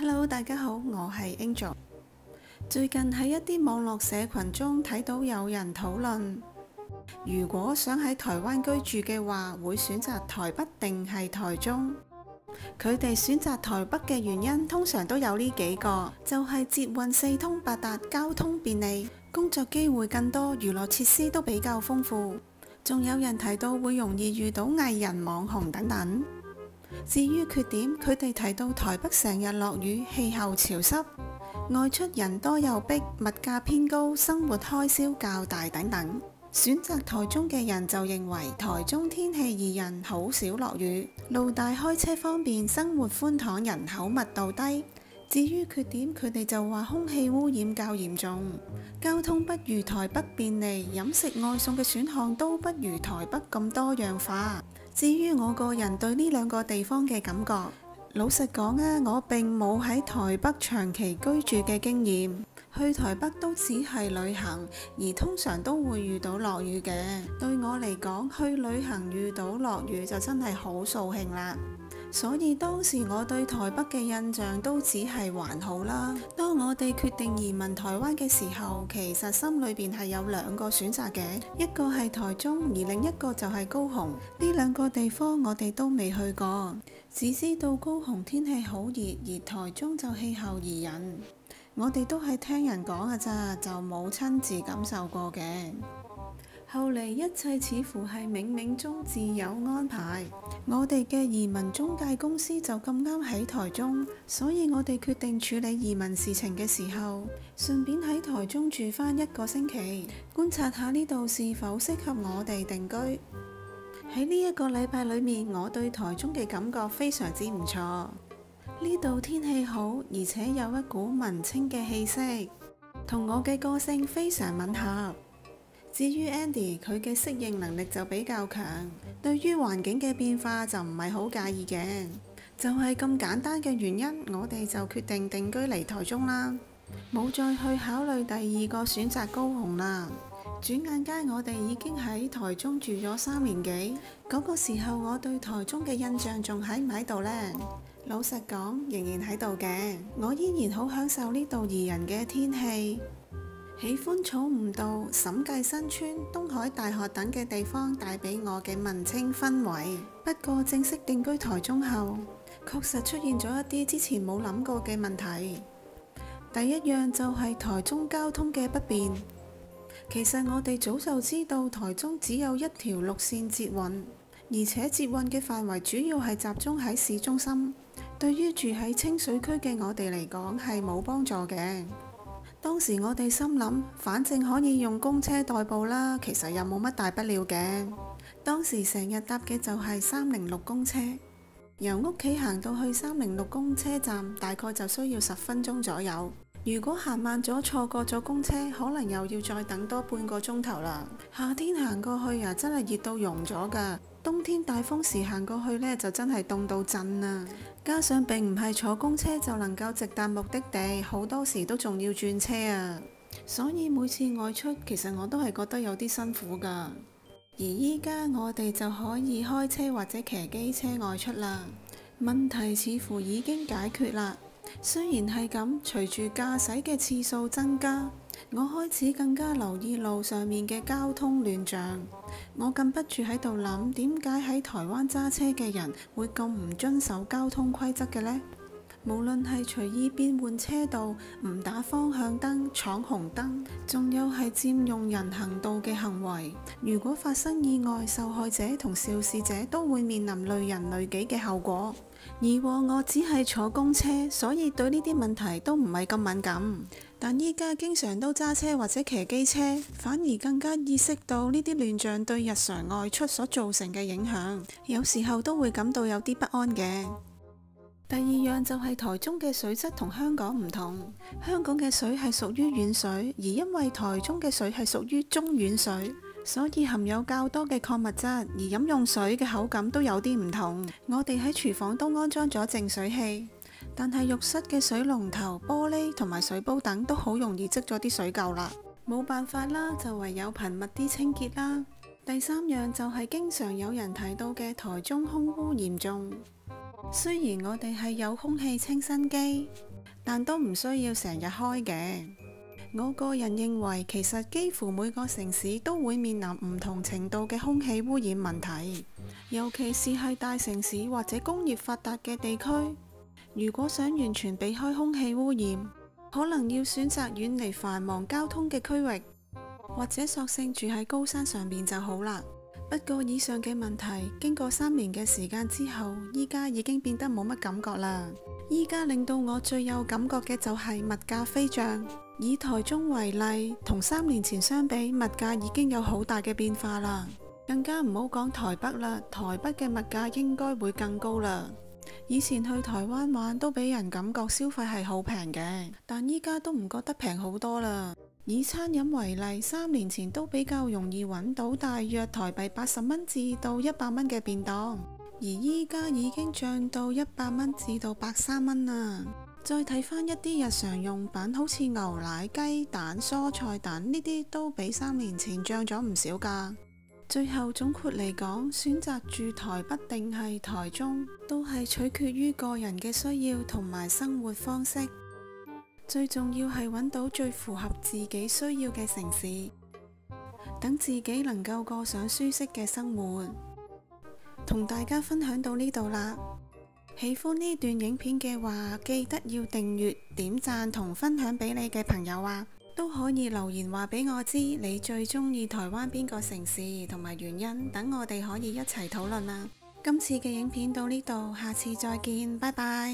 Hello， 大家好，我係 Angel。最近喺一啲網絡社群中睇到有人討論，如果想喺台灣居住嘅話，會選擇台北定係台中？佢哋選擇台北嘅原因通常都有呢幾個，就係捷運四通八達，交通便利，工作機會更多，娛樂設施都比較豐富。仲有人提到會容易遇到藝人、網紅等等。至於缺點，佢哋提到台北成日落雨，氣候潮濕，外出人多又逼，物價偏高，生活開銷較大等等。選擇台中嘅人就認為台中天氣宜人，好少落雨，路大開車方便，生活寬敞，人口密度低。至於缺點，佢哋就話空氣污染較嚴重，交通不如台北便利，飲食外送嘅選項都不如台北咁多樣化。至於我個人對呢兩個地方嘅感覺，老實講啊，我並冇喺台北長期居住嘅經驗，去台北都只係旅行，而通常都會遇到落雨嘅。對我嚟講，去旅行遇到落雨就真係好掃興啦。所以當時我對台北嘅印象都只係還好啦。當我哋決定移民台灣嘅時候，其實心裏邊係有兩個選擇嘅，一個係台中，而另一個就係高雄。呢兩個地方我哋都未去過，只知道高雄天氣好熱，而台中就氣候宜人。我哋都係聽人講㗎咋，就冇親自感受過嘅。後嚟一切似乎係冥冥中自有安排，我哋嘅移民中介公司就咁啱喺台中，所以我哋決定處理移民事情嘅時候，順便喺台中住返1個星期，觀察下呢度是否適合我哋定居。喺呢1個禮拜裏面，我對台中嘅感覺非常之唔錯。呢度天氣好，而且有一股文青嘅氣息，同我嘅個性非常吻合。至於 Andy， 佢嘅適應能力就比較強，對於環境嘅變化就唔係好介意嘅。就係咁簡單嘅原因，我哋就決定定居嚟台中啦，冇再去考慮第2個選擇高雄啦。轉眼間我哋已經喺台中住咗3年幾，嗰個時候我對台中嘅印象仲喺唔喺度呢？老實講，仍然喺度嘅。我依然好享受呢度宜人嘅天氣。喜歡草悟道、審計新村、東海大學等嘅地方帶俾我嘅文青氛圍。不過正式定居台中後，確實出現咗一啲之前冇諗過嘅問題。第一樣就係台中交通嘅不便。其實我哋早就知道台中只有1條陸線捷運，而且捷運嘅範圍主要係集中喺市中心，對於住喺清水區嘅我哋嚟講係冇幫助嘅。當時我哋心諗，反正可以用公車代步啦，其實又冇乜大不了嘅。當時成日搭嘅就係306公車，由屋企行到去306公車站，大概就需要10分鐘左右。如果行慢咗，錯過咗公車，可能又要再等多半個鐘頭啦。夏天行過去啊，真係熱到溶咗㗎。冬天大風時行過去呢，就真係凍到震啊！加上並唔係坐公車就能夠直達目的地，好多時都仲要轉車啊。所以每次外出，其實我都係覺得有啲辛苦㗎。而依家我哋就可以開車或者騎機車外出啦。問題似乎已經解決啦。雖然係咁，隨住駕駛嘅次數增加，我開始更加留意路上面嘅交通亂象。我禁不住喺度諗，點解喺台灣揸車嘅人會咁唔遵守交通規則嘅呢？無論係隨意變換車道、唔打方向燈、闖紅燈，仲有係佔用人行道嘅行為。如果發生意外，受害者同肇事者都會面臨累人累己嘅後果。以往我只係坐公車，所以對呢啲問題都唔係咁敏感。但依家經常都揸車或者騎機車，反而更加意識到呢啲亂象對日常外出所造成嘅影響，有時候都會感到有啲不安嘅。第二樣就係台中嘅水質同香港唔同，香港嘅水係屬於軟水，而因為台中嘅水係屬於中軟水，所以含有較多嘅礦物質，而飲用水嘅口感都有啲唔同。我哋喺廚房都安裝咗淨水器，但係浴室嘅水龍頭、玻璃同埋水煲等都好容易積咗啲水垢啦，冇辦法啦，就唯有頻密啲清潔啦。第三樣就係經常有人提到嘅台中空污嚴重。雖然我哋係有空氣清新機，但都唔需要成日開嘅。我個人認為，其實幾乎每個城市都會面臨唔同程度嘅空氣污染問題，尤其是係大城市或者工業發達嘅地區。如果想完全避開空氣污染，可能要選擇遠離繁忙交通嘅區域，或者索性住喺高山上面就好啦。不過以上嘅問題經過3年嘅時間之後，依家已經變得冇乜感覺啦。依家令到我最有感覺嘅就係物價飛漲。以台中為例，同3年前相比，物價已經有好大嘅變化啦。更加唔好講台北啦，台北嘅物價應該會更高啦。以前去台灣玩都俾人感覺消費係好平嘅，但依家都唔覺得平好多啦。以餐飲為例，3年前都比較容易揾到大約台幣80蚊至到100蚊嘅便當，而依家已經漲到100蚊至到130蚊啦。再睇返一啲日常用品，好似牛奶、雞蛋、蔬菜等呢啲，都比3年前漲咗唔少㗎。最後總括嚟講，選擇住台北定係台中，都係取決於個人嘅需要同埋生活方式。最重要係揾到最符合自己需要嘅城市，等自己能夠過上舒適嘅生活。同大家分享到呢度啦。喜歡呢段影片嘅話，記得要訂閱、點讚同分享俾你嘅朋友啊！都可以留言話俾我知你最中意台灣邊個城市同埋原因，等我哋可以一齊討論啦。今次嘅影片到呢度，下次再見，拜拜。